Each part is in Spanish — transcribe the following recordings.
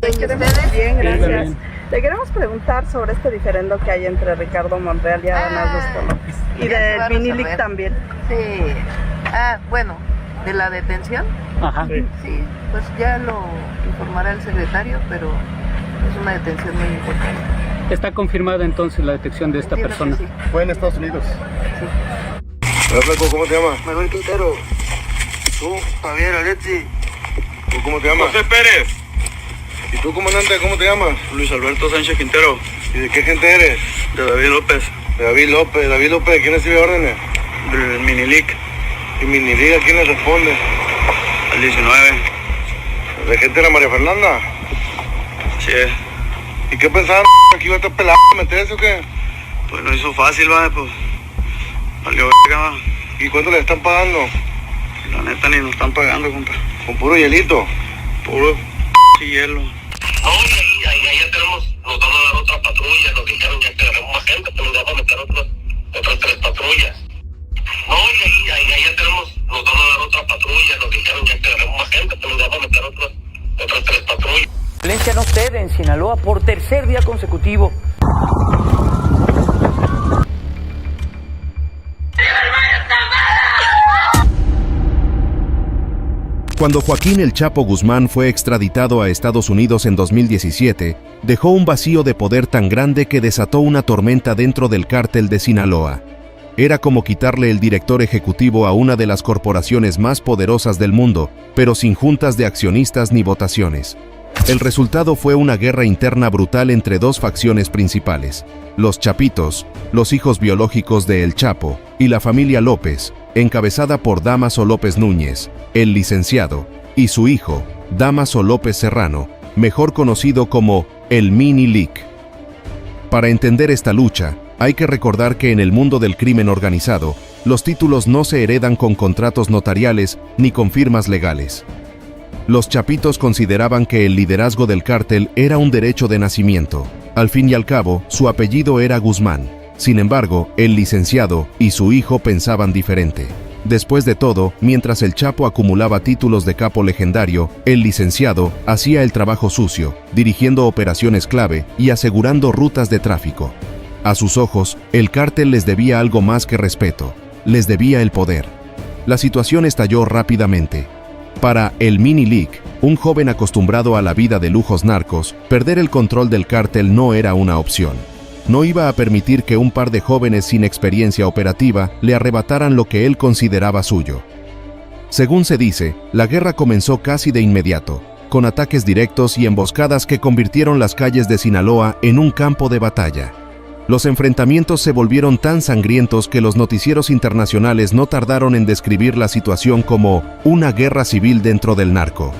¿Ustedes? Bien, gracias. Bien. Le queremos preguntar sobre este diferendo que hay entre Ricardo Monreal y Adán Augusto López. Y ya se va a del Minilic resolver. también. Sí. Bueno, de la detención, Ajá. sí, pues ya lo informará el secretario, pero es una detención muy importante. ¿Está confirmada entonces la detección de esta Entiendo que persona? sí. Fue en Estados Unidos. Hola, flaco, ¿cómo te llamas? Manuel Quintero. ¿Tú? Javier Aletti. ¿Tú cómo te llamas? José Pérez. ¿Y tú, comandante, cómo te llamas? Luis Alberto Sánchez Quintero. ¿Y de qué gente eres? De David López. De David López. David López, ¿quién recibe órdenes? Del Minilic. ¿Y Miniliga quién le responde? Al 19. ¿De gente de la María Fernanda? Así es. ¿Y qué pensaban que iba a estar pelado a meterse o qué? Pues no hizo fácil, va, pues. Valió verga, va. ¿Y cuánto le están pagando? La neta ni nos están pagando, compa. Con puro hielito. Puro hielo. No, y ahí ya tenemos, nos van a dar otra patrulla, nos dijeron ya que agarramos más gente, pero nos van a meter otras 3 patrullas. No, y ahí ya tenemos, nos van a dar otra patrulla, nos dijeron ya que agarramos más gente, pero nos van a meter otras 3 patrullas. Violencia no cede en Sinaloa por tercer día consecutivo. Cuando Joaquín El Chapo Guzmán fue extraditado a Estados Unidos en 2017, dejó un vacío de poder tan grande que desató una tormenta dentro del cártel de Sinaloa. Era como quitarle el director ejecutivo a una de las corporaciones más poderosas del mundo, pero sin juntas de accionistas ni votaciones. El resultado fue una guerra interna brutal entre dos facciones principales: los Chapitos, los hijos biológicos de El Chapo, y la familia López, encabezada por Dámaso López Núñez, el licenciado, y su hijo, Dámaso López Serrano, mejor conocido como el Minilic. Para entender esta lucha, hay que recordar que en el mundo del crimen organizado, los títulos no se heredan con contratos notariales ni con firmas legales. Los Chapitos consideraban que el liderazgo del cártel era un derecho de nacimiento. Al fin y al cabo, su apellido era Guzmán. Sin embargo, el licenciado y su hijo pensaban diferente. Después de todo, mientras el Chapo acumulaba títulos de capo legendario, el licenciado hacía el trabajo sucio, dirigiendo operaciones clave y asegurando rutas de tráfico. A sus ojos, el cártel les debía algo más que respeto, les debía el poder. La situación estalló rápidamente. Para el Minilic, un joven acostumbrado a la vida de lujos narcos, perder el control del cártel no era una opción. No iba a permitir que un par de jóvenes sin experiencia operativa le arrebataran lo que él consideraba suyo. Según se dice, la guerra comenzó casi de inmediato, con ataques directos y emboscadas que convirtieron las calles de Sinaloa en un campo de batalla. Los enfrentamientos se volvieron tan sangrientos que los noticieros internacionales no tardaron en describir la situación como una guerra civil dentro del narco.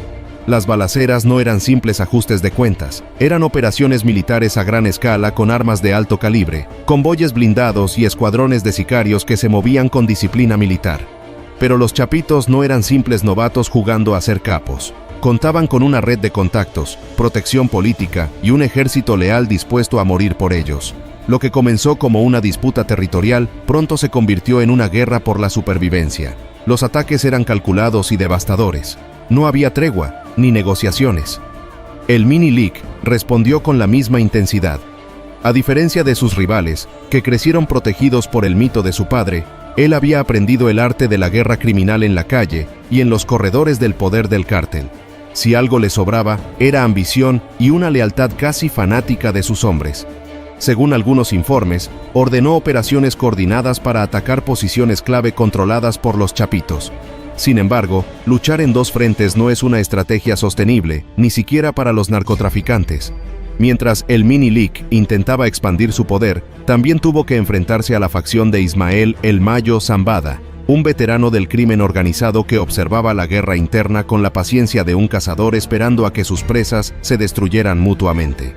Las balaceras no eran simples ajustes de cuentas, eran operaciones militares a gran escala con armas de alto calibre, convoyes blindados y escuadrones de sicarios que se movían con disciplina militar. Pero los Chapitos no eran simples novatos jugando a ser capos. Contaban con una red de contactos, protección política y un ejército leal dispuesto a morir por ellos. Lo que comenzó como una disputa territorial pronto se convirtió en una guerra por la supervivencia. Los ataques eran calculados y devastadores. No había tregua, ni negociaciones. El Minilic respondió con la misma intensidad. A diferencia de sus rivales, que crecieron protegidos por el mito de su padre, él había aprendido el arte de la guerra criminal en la calle y en los corredores del poder del cártel. Si algo le sobraba, era ambición y una lealtad casi fanática de sus hombres. Según algunos informes, ordenó operaciones coordinadas para atacar posiciones clave controladas por los Chapitos. Sin embargo, luchar en dos frentes no es una estrategia sostenible, ni siquiera para los narcotraficantes. Mientras el Minilic intentaba expandir su poder, también tuvo que enfrentarse a la facción de Ismael El Mayo Zambada, un veterano del crimen organizado que observaba la guerra interna con la paciencia de un cazador esperando a que sus presas se destruyeran mutuamente.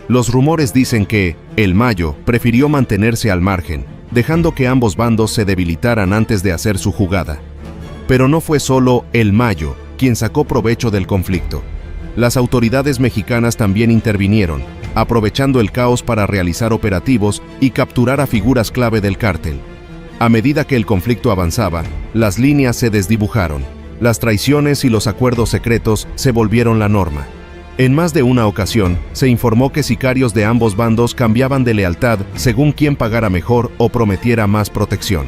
Los rumores dicen que El Mayo prefirió mantenerse al margen, dejando que ambos bandos se debilitaran antes de hacer su jugada. Pero no fue solo El Mayo quien sacó provecho del conflicto. Las autoridades mexicanas también intervinieron, aprovechando el caos para realizar operativos y capturar a figuras clave del cártel. A medida que el conflicto avanzaba, las líneas se desdibujaron. Las traiciones y los acuerdos secretos se volvieron la norma. En más de una ocasión, se informó que sicarios de ambos bandos cambiaban de lealtad según quien pagara mejor o prometiera más protección.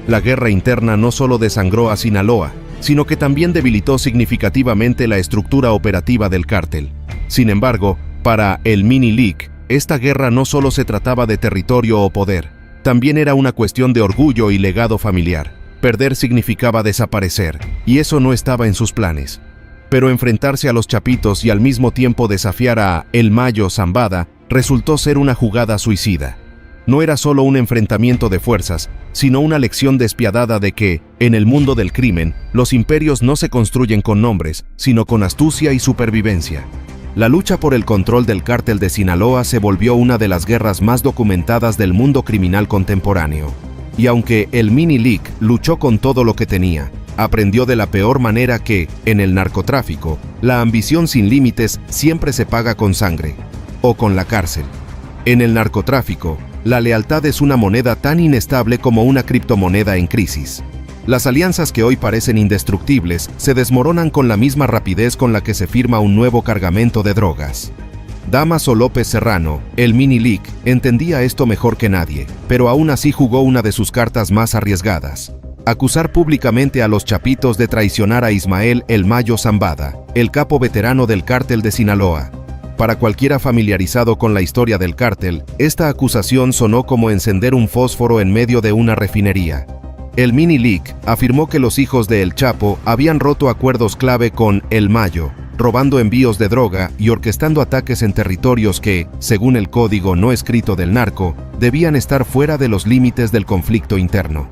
La guerra interna no solo desangró a Sinaloa, sino que también debilitó significativamente la estructura operativa del cártel. Sin embargo, para el Mini League, esta guerra no solo se trataba de territorio o poder, también era una cuestión de orgullo y legado familiar. Perder significaba desaparecer, y eso no estaba en sus planes. Pero enfrentarse a los Chapitos y al mismo tiempo desafiar a El Mayo Zambada resultó ser una jugada suicida. No era solo un enfrentamiento de fuerzas, sino una lección despiadada de que, en el mundo del crimen, los imperios no se construyen con nombres, sino con astucia y supervivencia. La lucha por el control del cártel de Sinaloa se volvió una de las guerras más documentadas del mundo criminal contemporáneo. Y aunque el Mini League luchó con todo lo que tenía, aprendió de la peor manera que, en el narcotráfico, la ambición sin límites siempre se paga con sangre, o con la cárcel. En el narcotráfico, la lealtad es una moneda tan inestable como una criptomoneda en crisis. Las alianzas que hoy parecen indestructibles se desmoronan con la misma rapidez con la que se firma un nuevo cargamento de drogas. Damaso López Serrano, el Mini League, entendía esto mejor que nadie, pero aún así jugó una de sus cartas más arriesgadas: acusar públicamente a los Chapitos de traicionar a Ismael El Mayo Zambada, el capo veterano del cártel de Sinaloa. Para cualquiera familiarizado con la historia del cártel, esta acusación sonó como encender un fósforo en medio de una refinería. El Mini League afirmó que los hijos de El Chapo habían roto acuerdos clave con El Mayo, robando envíos de droga y orquestando ataques en territorios que, según el código no escrito del narco, debían estar fuera de los límites del conflicto interno.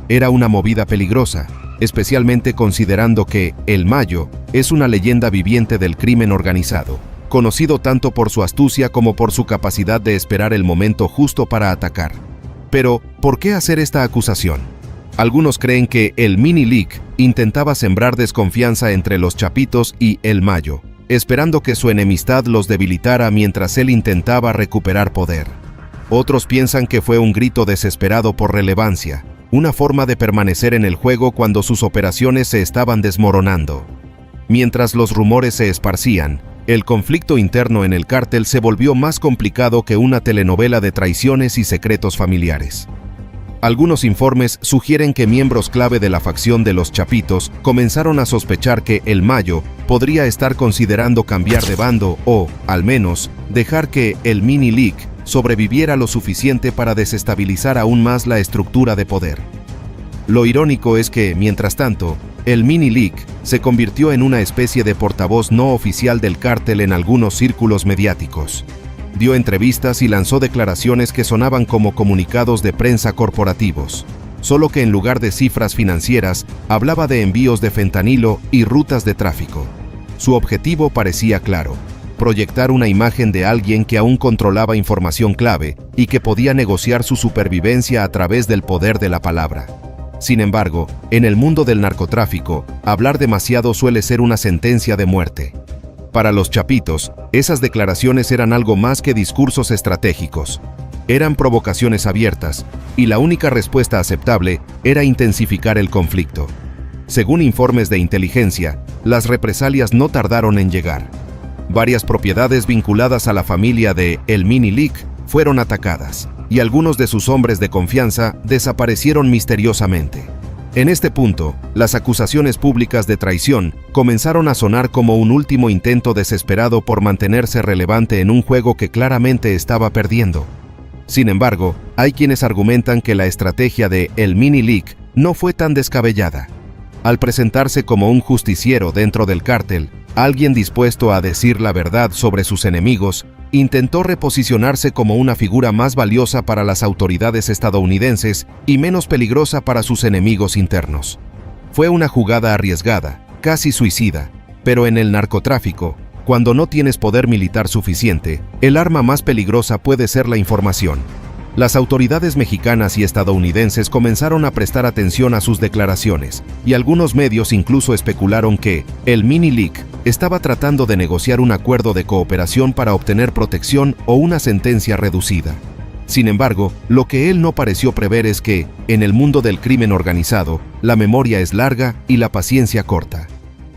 Era una movida peligrosa, especialmente considerando que El Mayo es una leyenda viviente del crimen organizado, conocido tanto por su astucia como por su capacidad de esperar el momento justo para atacar. Pero, ¿por qué hacer esta acusación? Algunos creen que el Mini League intentaba sembrar desconfianza entre los Chapitos y El Mayo, esperando que su enemistad los debilitara mientras él intentaba recuperar poder. Otros piensan que fue un grito desesperado por relevancia, una forma de permanecer en el juego cuando sus operaciones se estaban desmoronando. Mientras los rumores se esparcían, el conflicto interno en el cártel se volvió más complicado que una telenovela de traiciones y secretos familiares. Algunos informes sugieren que miembros clave de la facción de los Chapitos comenzaron a sospechar que El Mayo podría estar considerando cambiar de bando o, al menos, dejar que el Mini League sobreviviera lo suficiente para desestabilizar aún más la estructura de poder. Lo irónico es que, mientras tanto, el Mini League se convirtió en una especie de portavoz no oficial del cártel en algunos círculos mediáticos. Dio entrevistas y lanzó declaraciones que sonaban como comunicados de prensa corporativos, solo que en lugar de cifras financieras, hablaba de envíos de fentanilo y rutas de tráfico. Su objetivo parecía claro: proyectar una imagen de alguien que aún controlaba información clave y que podía negociar su supervivencia a través del poder de la palabra. Sin embargo, en el mundo del narcotráfico, hablar demasiado suele ser una sentencia de muerte. Para los Chapitos, esas declaraciones eran algo más que discursos estratégicos. Eran provocaciones abiertas, y la única respuesta aceptable era intensificar el conflicto. Según informes de inteligencia, las represalias no tardaron en llegar. Varias propiedades vinculadas a la familia de El Mini League fueron atacadas, y algunos de sus hombres de confianza desaparecieron misteriosamente. En este punto, las acusaciones públicas de traición comenzaron a sonar como un último intento desesperado por mantenerse relevante en un juego que claramente estaba perdiendo. Sin embargo, hay quienes argumentan que la estrategia de El Mini League no fue tan descabellada. Al presentarse como un justiciero dentro del cártel, alguien dispuesto a decir la verdad sobre sus enemigos, intentó reposicionarse como una figura más valiosa para las autoridades estadounidenses y menos peligrosa para sus enemigos internos. Fue una jugada arriesgada, casi suicida, pero en el narcotráfico, cuando no tienes poder militar suficiente, el arma más peligrosa puede ser la información. Las autoridades mexicanas y estadounidenses comenzaron a prestar atención a sus declaraciones, y algunos medios incluso especularon que el Mini League estaba tratando de negociar un acuerdo de cooperación para obtener protección o una sentencia reducida. Sin embargo, lo que él no pareció prever es que, en el mundo del crimen organizado, la memoria es larga y la paciencia corta.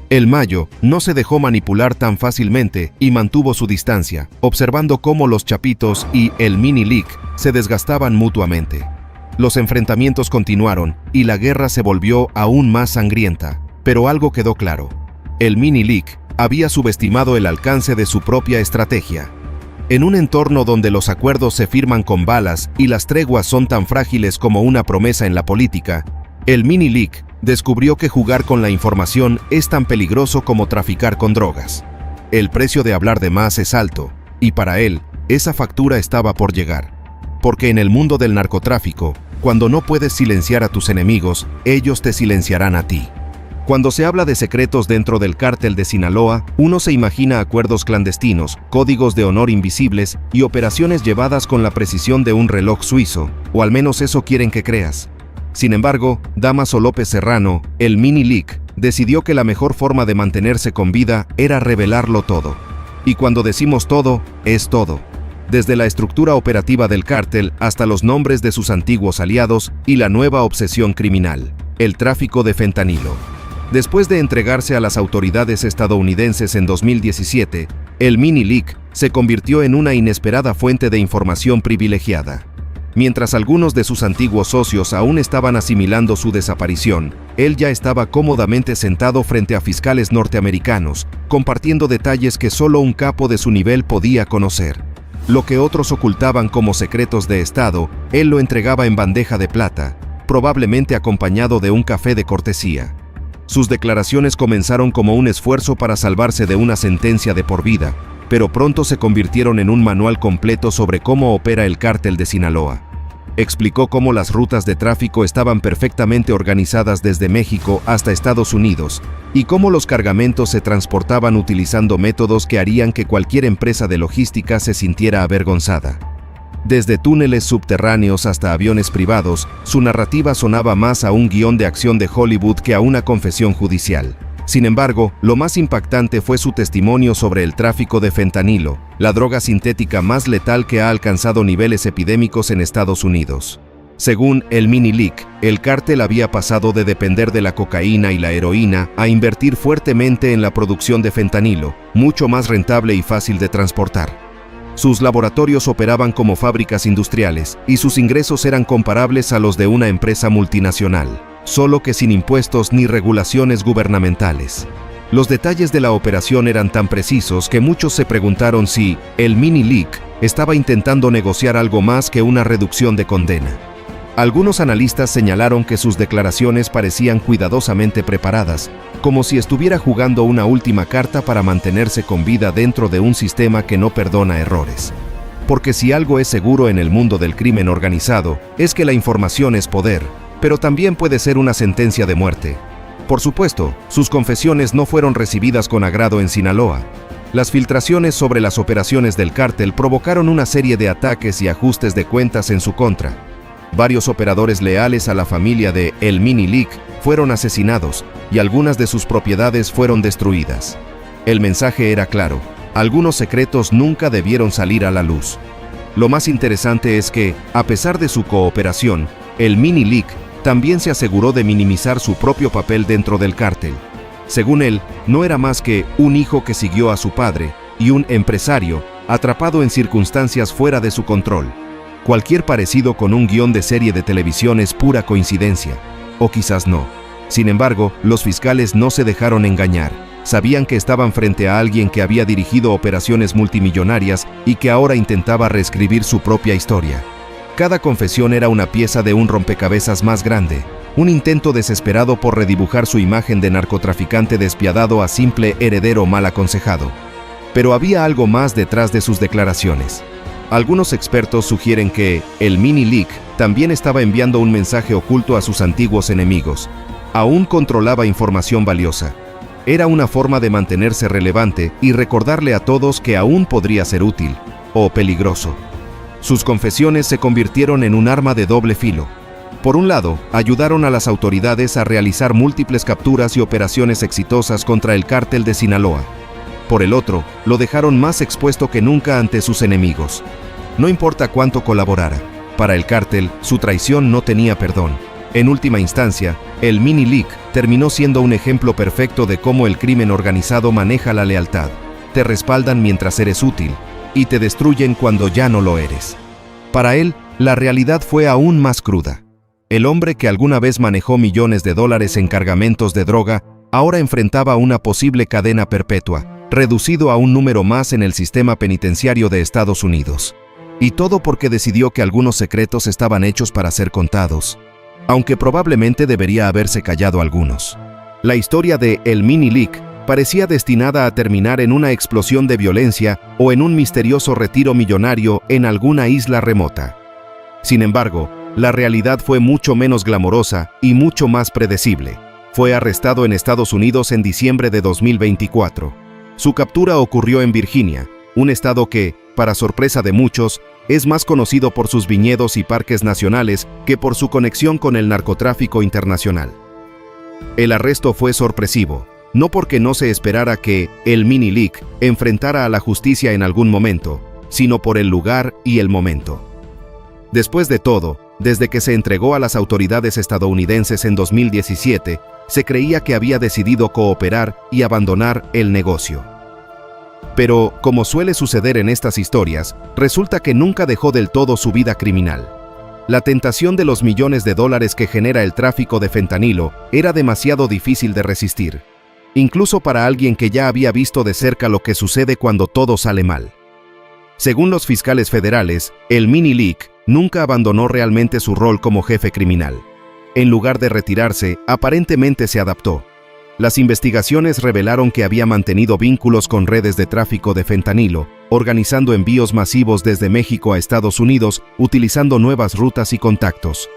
El Mayo no se dejó manipular tan fácilmente y mantuvo su distancia, observando cómo los Chapitos y el Mini League se desgastaban mutuamente. Los enfrentamientos continuaron y la guerra se volvió aún más sangrienta, pero algo quedó claro. El Mini League había subestimado el alcance de su propia estrategia. En un entorno donde los acuerdos se firman con balas y las treguas son tan frágiles como una promesa en la política, el Mini League descubrió que jugar con la información es tan peligroso como traficar con drogas. El precio de hablar de más es alto, y para él, esa factura estaba por llegar. Porque en el mundo del narcotráfico, cuando no puedes silenciar a tus enemigos, ellos te silenciarán a ti. Cuando se habla de secretos dentro del cártel de Sinaloa, uno se imagina acuerdos clandestinos, códigos de honor invisibles y operaciones llevadas con la precisión de un reloj suizo, o al menos eso quieren que creas. Sin embargo, Dámaso López Serrano, el Mini League, decidió que la mejor forma de mantenerse con vida era revelarlo todo. Y cuando decimos todo, es todo. Desde la estructura operativa del cártel hasta los nombres de sus antiguos aliados y la nueva obsesión criminal, el tráfico de fentanilo. Después de entregarse a las autoridades estadounidenses en 2017, el Mini League se convirtió en una inesperada fuente de información privilegiada. Mientras algunos de sus antiguos socios aún estaban asimilando su desaparición, él ya estaba cómodamente sentado frente a fiscales norteamericanos, compartiendo detalles que solo un capo de su nivel podía conocer. Lo que otros ocultaban como secretos de Estado, él lo entregaba en bandeja de plata, probablemente acompañado de un café de cortesía. Sus declaraciones comenzaron como un esfuerzo para salvarse de una sentencia de por vida, pero pronto se convirtieron en un manual completo sobre cómo opera el cártel de Sinaloa. Explicó cómo las rutas de tráfico estaban perfectamente organizadas desde México hasta Estados Unidos y cómo los cargamentos se transportaban utilizando métodos que harían que cualquier empresa de logística se sintiera avergonzada. Desde túneles subterráneos hasta aviones privados, su narrativa sonaba más a un guión de acción de Hollywood que a una confesión judicial. Sin embargo, lo más impactante fue su testimonio sobre el tráfico de fentanilo, la droga sintética más letal que ha alcanzado niveles epidémicos en Estados Unidos. Según el Mini League, el cártel había pasado de depender de la cocaína y la heroína a invertir fuertemente en la producción de fentanilo, mucho más rentable y fácil de transportar. Sus laboratorios operaban como fábricas industriales y sus ingresos eran comparables a los de una empresa multinacional, solo que sin impuestos ni regulaciones gubernamentales. Los detalles de la operación eran tan precisos que muchos se preguntaron si el Mini League estaba intentando negociar algo más que una reducción de condena. Algunos analistas señalaron que sus declaraciones parecían cuidadosamente preparadas, como si estuviera jugando una última carta para mantenerse con vida dentro de un sistema que no perdona errores. Porque si algo es seguro en el mundo del crimen organizado, es que la información es poder, pero también puede ser una sentencia de muerte. Por supuesto, sus confesiones no fueron recibidas con agrado en Sinaloa. Las filtraciones sobre las operaciones del cártel provocaron una serie de ataques y ajustes de cuentas en su contra. Varios operadores leales a la familia de el Mini League fueron asesinados y algunas de sus propiedades fueron destruidas. El mensaje era claro: algunos secretos nunca debieron salir a la luz. Lo más interesante es que, a pesar de su cooperación, el Mini League también se aseguró de minimizar su propio papel dentro del cártel. Según él, no era más que un hijo que siguió a su padre y un empresario atrapado en circunstancias fuera de su control. Cualquier parecido con un guión de serie de televisión es pura coincidencia, o quizás no. Sin embargo, los fiscales no se dejaron engañar. Sabían que estaban frente a alguien que había dirigido operaciones multimillonarias y que ahora intentaba reescribir su propia historia. Cada confesión era una pieza de un rompecabezas más grande, un intento desesperado por redibujar su imagen de narcotraficante despiadado a simple heredero mal aconsejado. Pero había algo más detrás de sus declaraciones. Algunos expertos sugieren que el Mini League también estaba enviando un mensaje oculto a sus antiguos enemigos. Aún controlaba información valiosa. Era una forma de mantenerse relevante y recordarle a todos que aún podría ser útil o peligroso. Sus confesiones se convirtieron en un arma de doble filo. Por un lado, ayudaron a las autoridades a realizar múltiples capturas y operaciones exitosas contra el cártel de Sinaloa. Por el otro, lo dejaron más expuesto que nunca ante sus enemigos. No importa cuánto colaborara, para el cártel, su traición no tenía perdón. En última instancia, el Mini Leak terminó siendo un ejemplo perfecto de cómo el crimen organizado maneja la lealtad. Te respaldan mientras eres útil y te destruyen cuando ya no lo eres. Para él, la realidad fue aún más cruda. El hombre que alguna vez manejó millones de dólares en cargamentos de droga, ahora enfrentaba una posible cadena perpetua, reducido a un número más en el sistema penitenciario de Estados Unidos. Y todo porque decidió que algunos secretos estaban hechos para ser contados, aunque probablemente debería haberse callado algunos. La historia de El Mini Leak parecía destinada a terminar en una explosión de violencia o en un misterioso retiro millonario en alguna isla remota. Sin embargo, la realidad fue mucho menos glamorosa y mucho más predecible. Fue arrestado en Estados Unidos en diciembre de 2024. Su captura ocurrió en Virginia, un estado que, para sorpresa de muchos, es más conocido por sus viñedos y parques nacionales que por su conexión con el narcotráfico internacional. El arresto fue sorpresivo, no porque no se esperara que el Mini Leak enfrentara a la justicia en algún momento, sino por el lugar y el momento. Después de todo, desde que se entregó a las autoridades estadounidenses en 2017, se creía que había decidido cooperar y abandonar el negocio. Pero, como suele suceder en estas historias, resulta que nunca dejó del todo su vida criminal. La tentación de los millones de dólares que genera el tráfico de fentanilo era demasiado difícil de resistir, incluso para alguien que ya había visto de cerca lo que sucede cuando todo sale mal. Según los fiscales federales, el Mini Leak nunca abandonó realmente su rol como jefe criminal. En lugar de retirarse, aparentemente se adaptó. Las investigaciones revelaron que había mantenido vínculos con redes de tráfico de fentanilo, organizando envíos masivos desde México a Estados Unidos, utilizando nuevas rutas y contactos.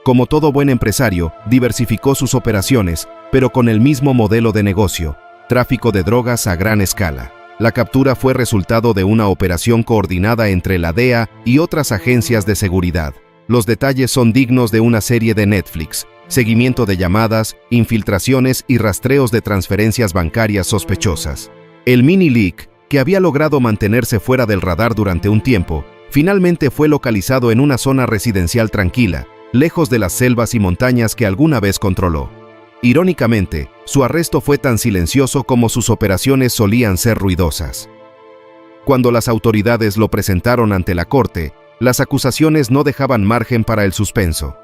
Como todo buen empresario, diversificó sus operaciones, pero con el mismo modelo de negocio: tráfico de drogas a gran escala. La captura fue resultado de una operación coordinada entre la DEA y otras agencias de seguridad. Los detalles son dignos de una serie de Netflix: seguimiento de llamadas, infiltraciones y rastreos de transferencias bancarias sospechosas. El Mini Leak, que había logrado mantenerse fuera del radar durante un tiempo, finalmente fue localizado en una zona residencial tranquila, lejos de las selvas y montañas que alguna vez controló. Irónicamente, su arresto fue tan silencioso como sus operaciones solían ser ruidosas. Cuando las autoridades lo presentaron ante la corte, las acusaciones no dejaban margen para el suspenso.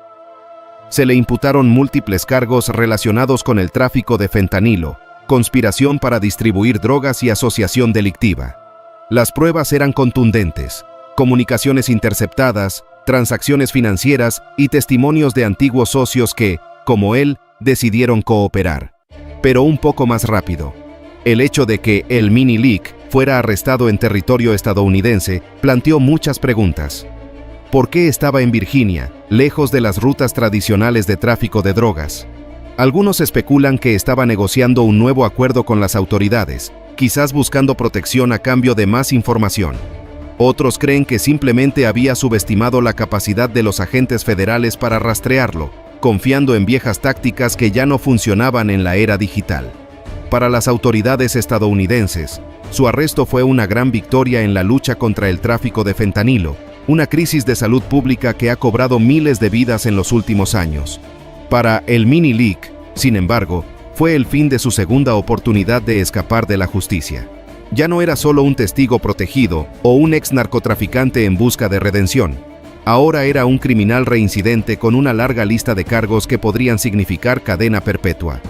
Se le imputaron múltiples cargos relacionados con el tráfico de fentanilo, conspiración para distribuir drogas y asociación delictiva. Las pruebas eran contundentes: comunicaciones interceptadas, transacciones financieras y testimonios de antiguos socios que, como él, decidieron cooperar. Pero un poco más rápido. El hecho de que el Mini Leak fuera arrestado en territorio estadounidense planteó muchas preguntas. ¿Por qué estaba en Virginia, lejos de las rutas tradicionales de tráfico de drogas? Algunos especulan que estaba negociando un nuevo acuerdo con las autoridades, quizás buscando protección a cambio de más información. Otros creen que simplemente había subestimado la capacidad de los agentes federales para rastrearlo, confiando en viejas tácticas que ya no funcionaban en la era digital. Para las autoridades estadounidenses, su arresto fue una gran victoria en la lucha contra el tráfico de fentanilo, una crisis de salud pública que ha cobrado miles de vidas en los últimos años. Para el Mini Leak, sin embargo, fue el fin de su segunda oportunidad de escapar de la justicia. Ya no era solo un testigo protegido o un ex narcotraficante en busca de redención. Ahora era un criminal reincidente con una larga lista de cargos que podrían significar cadena perpetua.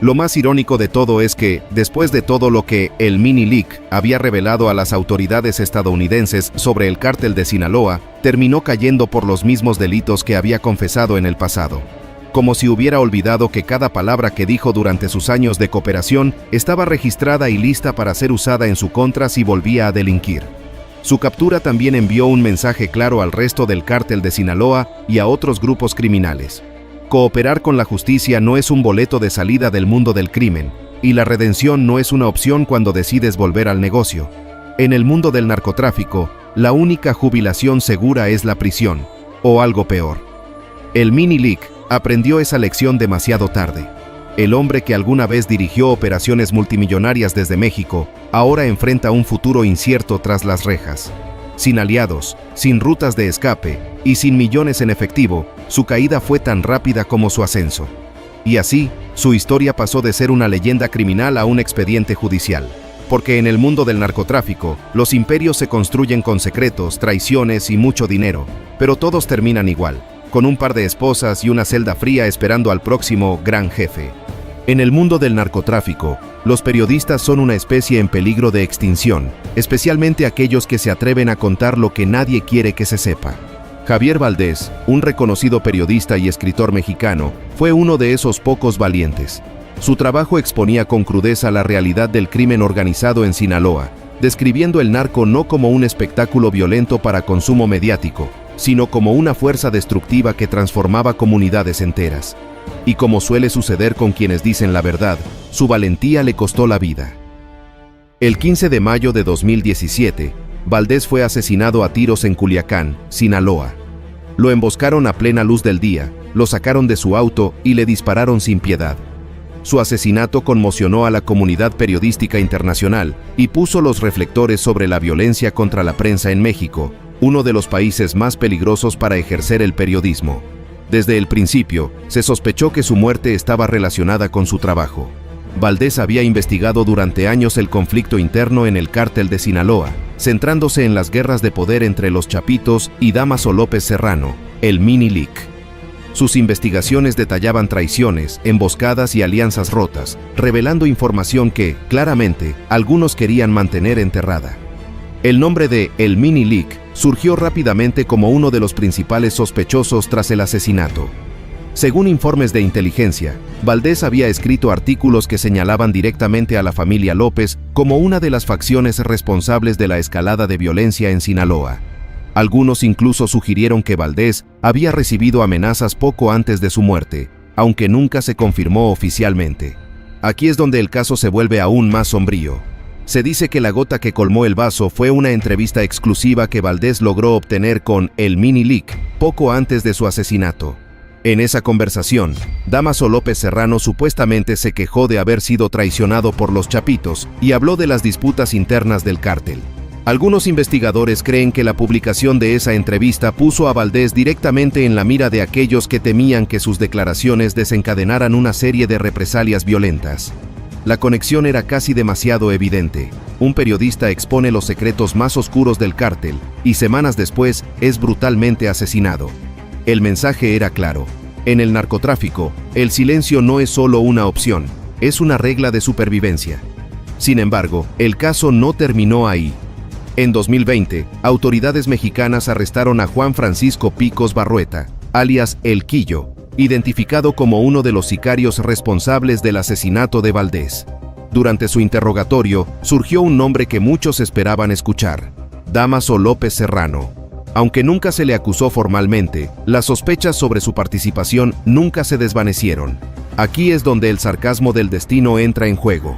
Lo más irónico de todo es que, después de todo lo que el Mini Leak había revelado a las autoridades estadounidenses sobre el cártel de Sinaloa, terminó cayendo por los mismos delitos que había confesado en el pasado. Como si hubiera olvidado que cada palabra que dijo durante sus años de cooperación estaba registrada y lista para ser usada en su contra si volvía a delinquir. Su captura también envió un mensaje claro al resto del cártel de Sinaloa y a otros grupos criminales. Cooperar con la justicia no es un boleto de salida del mundo del crimen, y la redención no es una opción cuando decides volver al negocio. En el mundo del narcotráfico, la única jubilación segura es la prisión, o algo peor. El Mini Leak aprendió esa lección demasiado tarde. El hombre que alguna vez dirigió operaciones multimillonarias desde México, ahora enfrenta un futuro incierto tras las rejas. Sin aliados, sin rutas de escape y sin millones en efectivo, su caída fue tan rápida como su ascenso. Y así, su historia pasó de ser una leyenda criminal a un expediente judicial. Porque en el mundo del narcotráfico, los imperios se construyen con secretos, traiciones y mucho dinero, pero todos terminan igual, con un par de esposas y una celda fría esperando al próximo gran jefe. En el mundo del narcotráfico, los periodistas son una especie en peligro de extinción, especialmente aquellos que se atreven a contar lo que nadie quiere que se sepa. Javier Valdés, un reconocido periodista y escritor mexicano, fue uno de esos pocos valientes. Su trabajo exponía con crudeza la realidad del crimen organizado en Sinaloa, describiendo el narco no como un espectáculo violento para consumo mediático, sino como una fuerza destructiva que transformaba comunidades enteras. Y como suele suceder con quienes dicen la verdad, su valentía le costó la vida. El 15 de mayo de 2017, Valdés fue asesinado a tiros en Culiacán, Sinaloa. Lo emboscaron a plena luz del día, lo sacaron de su auto y le dispararon sin piedad. Su asesinato conmocionó a la comunidad periodística internacional y puso los reflectores sobre la violencia contra la prensa en México, uno de los países más peligrosos para ejercer el periodismo. Desde el principio, se sospechó que su muerte estaba relacionada con su trabajo. Valdés había investigado durante años el conflicto interno en el cártel de Sinaloa, centrándose en las guerras de poder entre los Chapitos y Dámaso López Serrano, el Mini Lic. Sus investigaciones detallaban traiciones, emboscadas y alianzas rotas, revelando información que, claramente, algunos querían mantener enterrada. El nombre de El Mini Lic surgió rápidamente como uno de los principales sospechosos tras el asesinato. Según informes de inteligencia, Valdés había escrito artículos que señalaban directamente a la familia López como una de las facciones responsables de la escalada de violencia en Sinaloa. Algunos incluso sugirieron que Valdés había recibido amenazas poco antes de su muerte, aunque nunca se confirmó oficialmente. Aquí es donde el caso se vuelve aún más sombrío. Se dice que la gota que colmó el vaso fue una entrevista exclusiva que Valdés logró obtener con El Mini Lic poco antes de su asesinato. En esa conversación, Dámaso López Serrano supuestamente se quejó de haber sido traicionado por los Chapitos y habló de las disputas internas del cártel. Algunos investigadores creen que la publicación de esa entrevista puso a Valdés directamente en la mira de aquellos que temían que sus declaraciones desencadenaran una serie de represalias violentas. La conexión era casi demasiado evidente. Un periodista expone los secretos más oscuros del cártel y semanas después es brutalmente asesinado. El mensaje era claro. En el narcotráfico, el silencio no es solo una opción, es una regla de supervivencia. Sin embargo, el caso no terminó ahí. En 2020, autoridades mexicanas arrestaron a Juan Francisco Picos Barrueta, alias El Quillo, identificado como uno de los sicarios responsables del asesinato de Valdés. Durante su interrogatorio, surgió un nombre que muchos esperaban escuchar: Dámaso López Serrano. Aunque nunca se le acusó formalmente, las sospechas sobre su participación nunca se desvanecieron. Aquí es donde el sarcasmo del destino entra en juego.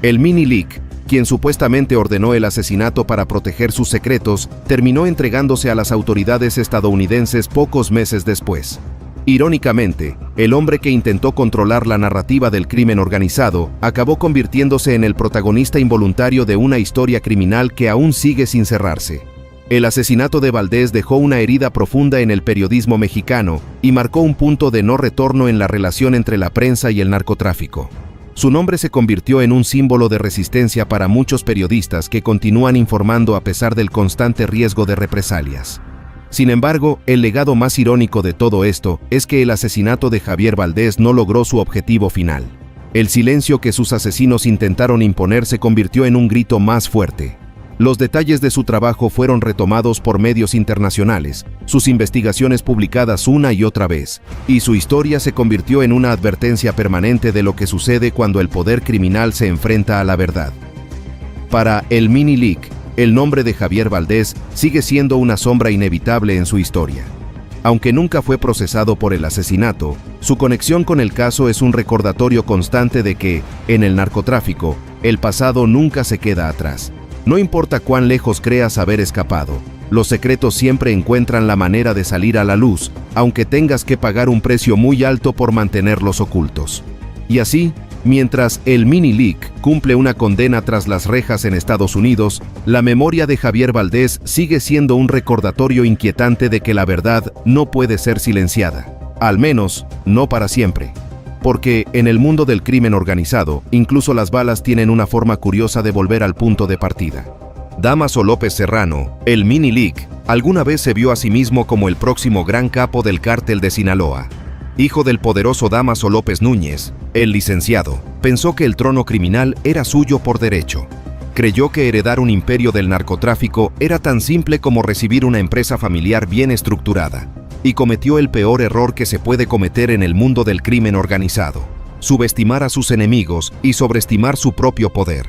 El Mini Lic, quien supuestamente ordenó el asesinato para proteger sus secretos, terminó entregándose a las autoridades estadounidenses pocos meses después. Irónicamente, el hombre que intentó controlar la narrativa del crimen organizado acabó convirtiéndose en el protagonista involuntario de una historia criminal que aún sigue sin cerrarse. El asesinato de Valdés dejó una herida profunda en el periodismo mexicano y marcó un punto de no retorno en la relación entre la prensa y el narcotráfico. Su nombre se convirtió en un símbolo de resistencia para muchos periodistas que continúan informando a pesar del constante riesgo de represalias. Sin embargo, el legado más irónico de todo esto es que el asesinato de Javier Valdés no logró su objetivo final. El silencio que sus asesinos intentaron imponer se convirtió en un grito más fuerte. Los detalles de su trabajo fueron retomados por medios internacionales, sus investigaciones publicadas una y otra vez, y su historia se convirtió en una advertencia permanente de lo que sucede cuando el poder criminal se enfrenta a la verdad. Para El Mini Lic, el nombre de Javier Valdés sigue siendo una sombra inevitable en su historia. Aunque nunca fue procesado por el asesinato, su conexión con el caso es un recordatorio constante de que, en el narcotráfico, el pasado nunca se queda atrás. No importa cuán lejos creas haber escapado, los secretos siempre encuentran la manera de salir a la luz, aunque tengas que pagar un precio muy alto por mantenerlos ocultos. Y así, Mientras el Mini Leak cumple una condena tras las rejas en Estados Unidos, la memoria de Javier Valdez sigue siendo un recordatorio inquietante de que la verdad no puede ser silenciada, al menos no para siempre. Porque en el mundo del crimen organizado, incluso las balas tienen una forma curiosa de volver al punto de partida. Dámaso López Serrano, el Mini Leak, alguna vez se vio a sí mismo como el próximo gran capo del cártel de Sinaloa. Hijo del poderoso Dámaso López Núñez, el licenciado pensó que el trono criminal era suyo por derecho. Creyó que heredar un imperio del narcotráfico era tan simple como recibir una empresa familiar bien estructurada, y cometió el peor error que se puede cometer en el mundo del crimen organizado: subestimar a sus enemigos y sobreestimar su propio poder.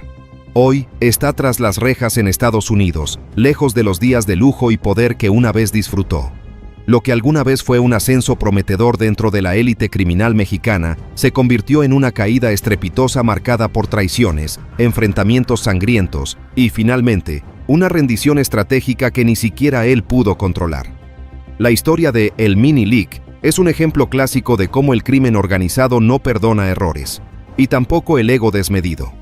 Hoy está tras las rejas en Estados Unidos, lejos de los días de lujo y poder que una vez disfrutó. Lo que alguna vez fue un ascenso prometedor dentro de la élite criminal mexicana se convirtió en una caída estrepitosa marcada por traiciones, enfrentamientos sangrientos y, finalmente, una rendición estratégica que ni siquiera él pudo controlar. La historia de El Mini Leak es un ejemplo clásico de cómo el crimen organizado no perdona errores, y tampoco el ego desmedido.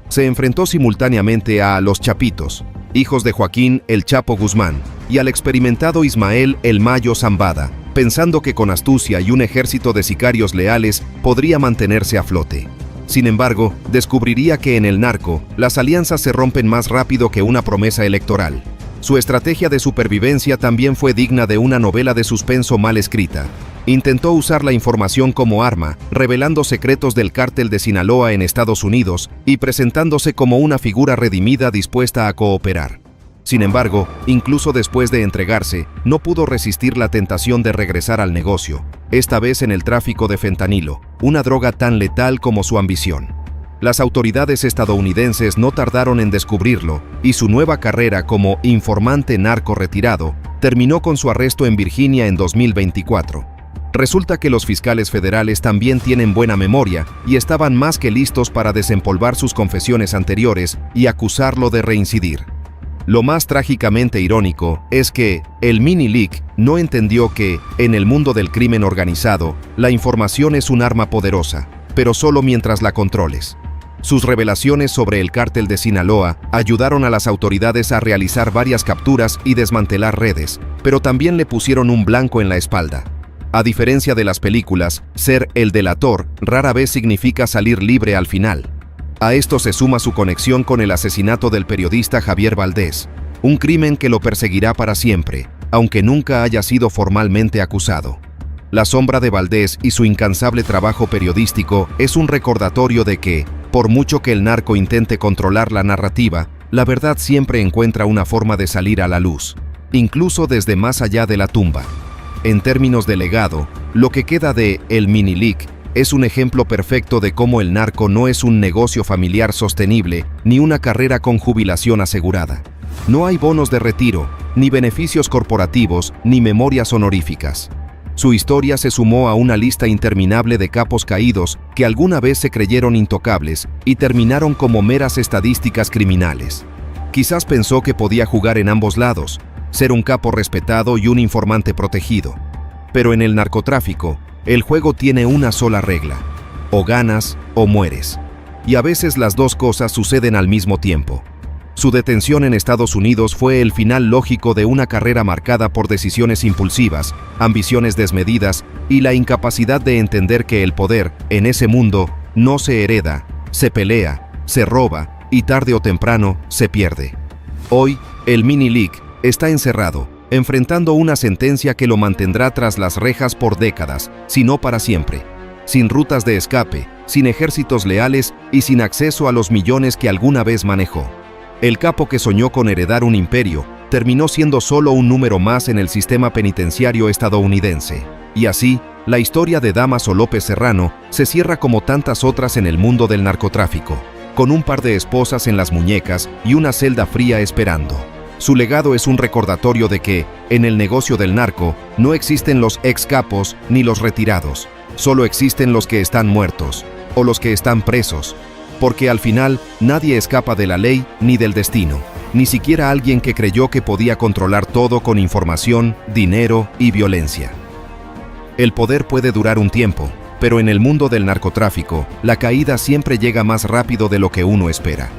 Se enfrentó simultáneamente a Los Chapitos, hijos de Joaquín El Chapo Guzmán, y al experimentado Ismael El Mayo Zambada, pensando que con astucia y un ejército de sicarios leales podría mantenerse a flote. Sin embargo, descubriría que en el narco, las alianzas se rompen más rápido que una promesa electoral. Su estrategia de supervivencia también fue digna de una novela de suspenso mal escrita. Intentó usar la información como arma, revelando secretos del cártel de Sinaloa en Estados Unidos y presentándose como una figura redimida dispuesta a cooperar. Sin embargo, incluso después de entregarse, no pudo resistir la tentación de regresar al negocio, esta vez en el tráfico de fentanilo, una droga tan letal como su ambición. Las autoridades estadounidenses no tardaron en descubrirlo, y su nueva carrera como informante narco retirado terminó con su arresto en Virginia en 2024. Resulta que los fiscales federales también tienen buena memoria y estaban más que listos para desempolvar sus confesiones anteriores y acusarlo de reincidir. Lo más trágicamente irónico es que el Mini Leak no entendió que, en el mundo del crimen organizado, la información es un arma poderosa, pero solo mientras la controles. Sus revelaciones sobre el cártel de Sinaloa ayudaron a las autoridades a realizar varias capturas y desmantelar redes, pero también le pusieron un blanco en la espalda. A diferencia de las películas, ser el delator rara vez significa salir libre al final. A esto se suma su conexión con el asesinato del periodista Javier Valdez, un crimen que lo perseguirá para siempre, aunque nunca haya sido formalmente acusado. La sombra de Valdez y su incansable trabajo periodístico es un recordatorio de que, por mucho que el narco intente controlar la narrativa, la verdad siempre encuentra una forma de salir a la luz, incluso desde más allá de la tumba. En términos de legado, lo que queda de El Mini Leak es un ejemplo perfecto de cómo el narco no es un negocio familiar sostenible ni una carrera con jubilación asegurada. No hay bonos de retiro, ni beneficios corporativos, ni memorias honoríficas. Su historia se sumó a una lista interminable de capos caídos que alguna vez se creyeron intocables y terminaron como meras estadísticas criminales. Quizás pensó que podía jugar en ambos lados, ser un capo respetado y un informante protegido. Pero en el narcotráfico, el juego tiene una sola regla: o ganas o mueres. Y a veces las dos cosas suceden al mismo tiempo. Su detención en Estados Unidos fue el final lógico de una carrera marcada por decisiones impulsivas, ambiciones desmedidas y la incapacidad de entender que el poder, en ese mundo, no se hereda, se pelea, se roba y tarde o temprano se pierde. Hoy, el Mini Leak está encerrado, enfrentando una sentencia que lo mantendrá tras las rejas por décadas, si no para siempre, sin rutas de escape, sin ejércitos leales y sin acceso a los millones que alguna vez manejó. El capo que soñó con heredar un imperio terminó siendo solo un número más en el sistema penitenciario estadounidense. Y así, la historia de Dámaso López Serrano se cierra como tantas otras en el mundo del narcotráfico, con un par de esposas en las muñecas y una celda fría esperando. Su legado es un recordatorio de que, en el negocio del narco, no existen los ex capos ni los retirados, solo existen los que están muertos, o los que están presos, porque al final nadie escapa de la ley ni del destino, ni siquiera alguien que creyó que podía controlar todo con información, dinero y violencia. El poder puede durar un tiempo, Pero en el mundo del narcotráfico, la caída siempre llega más rápido de lo que uno espera.